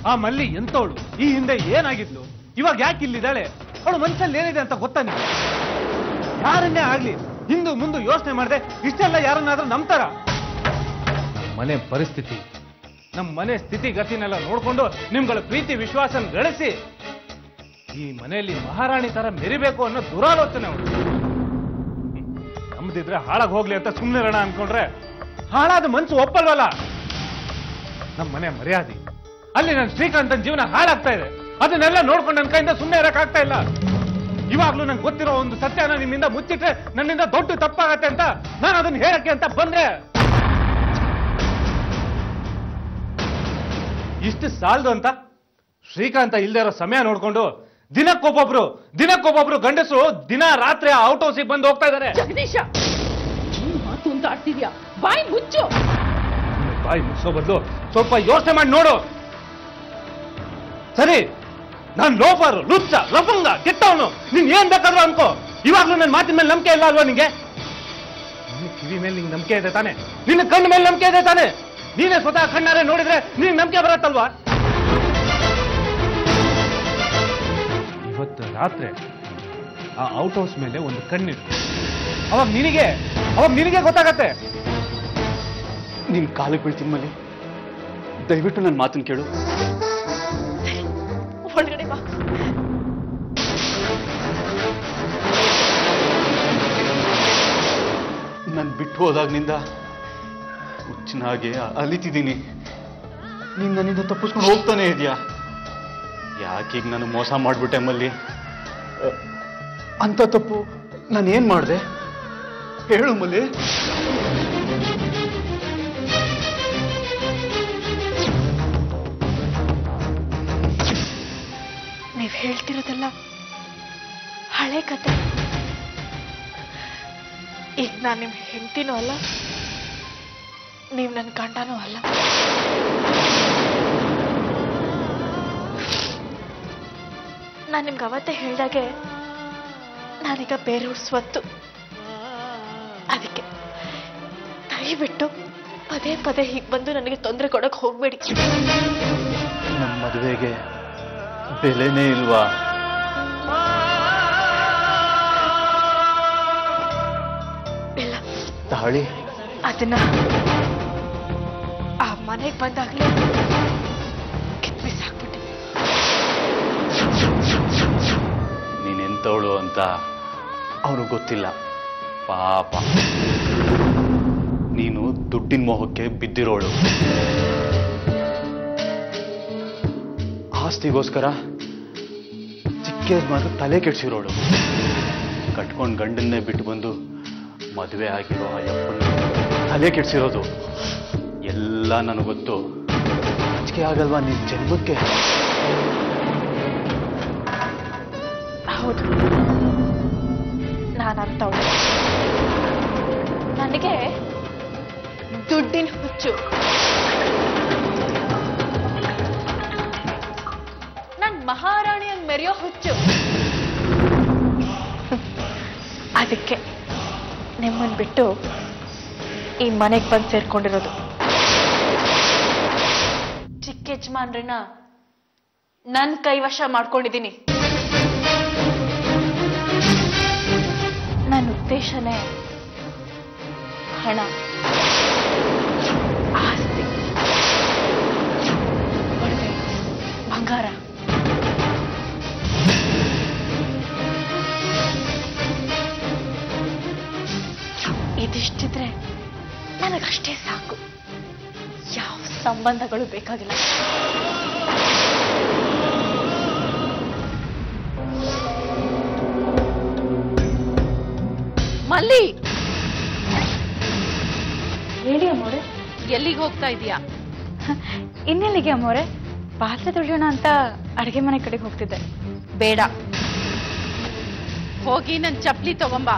ಆ ಮಲ್ಲಿ ಎಂತವಳು, ಈ ಹಿಂದೆ ಏನಾಗಿದ್ಲು, ಇವಾಗ ಯಾಕೆ ಇಲ್ಲಿದ್ದಾಳೆ, ಅವಳು ಮನಸ್ಸಲ್ಲಿ ಏನಿದೆ ಅಂತ ಗೊತ್ತಾ ನೀವು? ಯಾರನ್ನೇ ಆಗ್ಲಿ ಹಿಂದು ಮುಂದೆ ಯೋಚನೆ ಮಾಡದೆ ಇಷ್ಟೆಲ್ಲ ಯಾರನ್ನಾದ್ರೂ ನಂಬ್ತಾರ? ಮನೆ ಪರಿಸ್ಥಿತಿ, ನಮ್ಮ ಮನೆ ಸ್ಥಿತಿಗತಿನೆಲ್ಲ ನೋಡ್ಕೊಂಡು ನಿಮ್ಗಳ ಪ್ರೀತಿ ವಿಶ್ವಾಸ ಗಳಿಸಿ ಈ ಮನೆಯಲ್ಲಿ ಮಹಾರಾಣಿ ತರ ಮೆರಿಬೇಕು ಅನ್ನೋ ದುರಾಲೋಚನೆ ಅವಳು. ನಮ್ದಿದ್ರೆ ಹಾಳಾಗಿ ಹೋಗ್ಲಿ ಅಂತ ಸುಮ್ಮನೆ ರಣ ಅನ್ಕೊಂಡ್ರೆ ಹಾಳಾದ ಮನ್ಸು ಒಪ್ಪಲ್ವಲ್ಲ. ನಮ್ಮ ಮನೆ ಮರ್ಯಾದೆ, ಅಲ್ಲಿ ನನ್ನ ಶ್ರೀಕಾಂತನ ಜೀವನ ಹಾಳಾಗ್ತಾ ಇದೆ. ಅದನ್ನೆಲ್ಲ ನೋಡ್ಕೊಂಡು ನನ್ನ ಕೈಯಿಂದ ಸುಮ್ಮನೆ ಇರಕ್ಕಾಗ್ತಾ ಇಲ್ಲ. ಇವಾಗ್ಲೂ ನಂಗೆ ಗೊತ್ತಿರೋ ಒಂದು ಸತ್ಯನ ನಿಮ್ಮಿಂದ ಮುಚ್ಚಿಟ್ರೆ ನನ್ನಿಂದ ದೊಡ್ಡ ತಪ್ಪಾಗತ್ತೆ ಅಂತ ನಾನು ಅದನ್ನ ಹೇಳಕ್ಕೆ ಅಂತ ಬಂದೆ. ಇಷ್ಟು ಸಾಲದು ಅಂತ ಶ್ರೀಕಾಂತ ಇಲ್ದೇ ಇರೋ ಸಮಯ ನೋಡ್ಕೊಂಡು ದಿನಕ್ಕೊಬ್ಬೊಬ್ರು ಗಂಡಸರು ದಿನ ರಾತ್ರಿ ಔಟ್ ಹೌಸಿಗೆ ಬಂದು ಹೋಗ್ತಾ ಇದ್ದಾರೆ. ಜಗದೀಶ, ಮಾತು ಅಂತ ಆಡ್ತಿದ್ಯಾ? ಬಾಯಿ ಮುಚ್ಚು. ಬಾಯಿ ಮುಚ್ಚೋ ಬದಲು ಸ್ವಲ್ಪ ಯೋಚನೆ ಮಾಡಿ ನೋಡು. ಸರಿ, ನಾನ್ ಲೋಫರು, ಲುಚ್ಚ, ಲಫಂಗ, ಕೆಟ್ಟವನು, ನೀನ್ ಏನ್ ಬೇಕಾದ್ರೂ ಅನ್ಕೋ. ಇವಾಗ್ಲೂ ನನ್ನ ಮಾತಿನ ಮೇಲೆ ನಂಬಿಕೆ ಇಲ್ಲ ಅಲ್ವಾ ನಿಂಗೆ? ನಿನ್ನ ಕಿವಿ ಮೇಲೆ ನಿಂಗೆ ನಂಬಿಕೆ ಇದೆ ತಾನೆ? ನಿನ್ನ ಕಣ್ಣ ಮೇಲೆ ನಂಬಿಕೆ ಇದೆ ತಾನೆ? ನೀನೇ ಸ್ವತಃ ಕಣ್ಣಾರೆ ನೋಡಿದ್ರೆ ನಿನ್ ನಂಬಿಕೆ ಬರತ್ತಲ್ವಾ? ಇವತ್ತು ರಾತ್ರಿ ಆ ಔಟ್ ಹೌಸ್ ಮೇಲೆ ಒಂದು ಕಣ್ಣಿಡು. ಅವಾಗ ನಿನಗೆ ಗೊತ್ತಾಗತ್ತೆ. ನಿನ್ ಕಾಲಿಗೆ ಬೀಳ್ತೀನಿ ಮಲ್ಲಿ, ದಯವಿಟ್ಟು ನನ್ನ ಮಾತನ್ನು ಕೇಳು. ಒಳಗಡೆ ಬಾ. ನಾನು ಬಿಟ್ಟು ಹೋದಾಗ್ನಿಂದ ಹುಚ್ಚಿನ ಹಾಗೆ ಅಲಿತಿದ್ದೀನಿ. ನೀನ್ ನನ್ನಿಂದ ತಪ್ಪಿಸ್ಕೊಂಡು ಹೋಗ್ತಾನೆ ಇದೆಯಾ? ಯಾಕೀಗ ನಾನು ಮೋಸ ಮಾಡ್ಬಿಟ್ಟೆ ಮಲ್ಲಿ? ಅಂತ ತಪ್ಪು ನಾನೇನ್ ಮಾಡಿದೆ ಹೇಳು ಮಲ್ಲಿ. ನೀವ್ ಹೇಳ್ತಿರೋದೆಲ್ಲ ಹಳೆ ಕತೆ. ಈಗ ನಾನು ನಿಮ್ ಹೆಂಡತಿನೂ ಅಲ್ಲ, ನೀವ್ ನನ್ನ ಗಂಡನೂ ಅಲ್ಲ. ನಾನು ನಿಮ್ಗೆ ಅವತ್ತೇ ಹೇಳ್ದಾಗೆ ನಾನೀಗ ಬೇರೆಯವ್ರ ಸ್ವತ್ತು. ಅದಕ್ಕೆ ದಯವಿಟ್ಟು ಪದೇ ಪದೇ ಹೀಗೆ ಬಂದು ನನಗೆ ತೊಂದರೆ ಕೊಡಕ್ ಹೋಗ್ಬೇಡಿ. ನಮ್ಮ ಮದುವೆಗೆ ಬೆಲೆನೇ ಇಲ್ವಾ? ಇಲ್ಲ, ತಾಳಿ ಅದನ್ನ ಆ ಮನೆಗೆ ಬಂದಾಗ್ಲೇ ಕಿತ್ಬಿಸಾಕ್ಬಿಟ್ಟೆ. ನೀನೆಂತವಳು ಅಂತ ಅವನು ಗೊತ್ತಿಲ್ಲ ಪಾಪ. ನೀನು ದುಡ್ಡಿನ ಮೋಹಕ್ಕೆ ಬಿದ್ದಿರೋಳು. ಆಸ್ತಿಗೋಸ್ಕರ ಚಿಕ್ಕ ಮಾತು ತಲೆ ಕೆಡಿಸಿರೋಳು. ಕಟ್ಕೊಂಡು ಗಂಡನ್ನೇ ಬಿಟ್ಟು ಬಂದು ಮದುವೆ ಆಗಿರೋ ಆ ಯಪ್ಪನ ತಲೆ ಕೆಡಿಸಿರೋದು ಎಲ್ಲ ನನಗೆ ಗೊತ್ತು. ನಾಚಿಕೆ ಆಗಲ್ವಾ ನಿನ್ ಜನ್ಮಕ್ಕೆ? ಹೌದು, ನಾನಂತವಳು. ನನಗೆ ದುಡ್ಡಿನ ಹುಚ್ಚು. ನನ್ ಮಹಾರಾಣಿಯನ್ನು ಮೆರೆಯೋ ಹುಚ್ಚು. ಅದಕ್ಕೆ ನಿಮ್ಮನ್ ಬಿಟ್ಟು ಈ ಮನೆಗೆ ಬಂದು ಸೇರ್ಕೊಂಡಿರೋದು. ಚಿಕ್ಕ ಯಜಮಾನ್ರನ್ನ ನನ್ ಕೈವಶ ಮಾಡ್ಕೊಂಡಿದ್ದೀನಿ. ನನ್ನ ಉದ್ದೇಶನೇ ಹಣ, ಆಸ್ತಿ, ಒಡವೆ, ಬಂಗಾರ. ಇದಿಷ್ಟಿದ್ರೆ ನನಗಷ್ಟೇ ಸಾಕು. ಯಾವ ಸಂಬಂಧಗಳು ಬೇಕಾಗಿಲ್ಲ. ಮಲ್ಲಿ, ಹೇಳಿ ಅಮ್ಮೋರೆ. ಎಲ್ಲಿಗೆ ಹೋಗ್ತಾ ಇದೀಯಾ? ಇನ್ನೆಲ್ಲಿಗೆ ಅಮ್ಮೋರೆ? ಪಾತ್ರೆ ತೊಳೆಯೋಣ ಅಂತ ಅಡುಗೆ ಮನೆ ಕಡೆಗೆ ಹೋಗ್ತಿದ್ದೆ. ಬೇಡ, ಹೋಗಿ ನನ್ ಚಪ್ಲಿ ತಗೊಂಬಾ.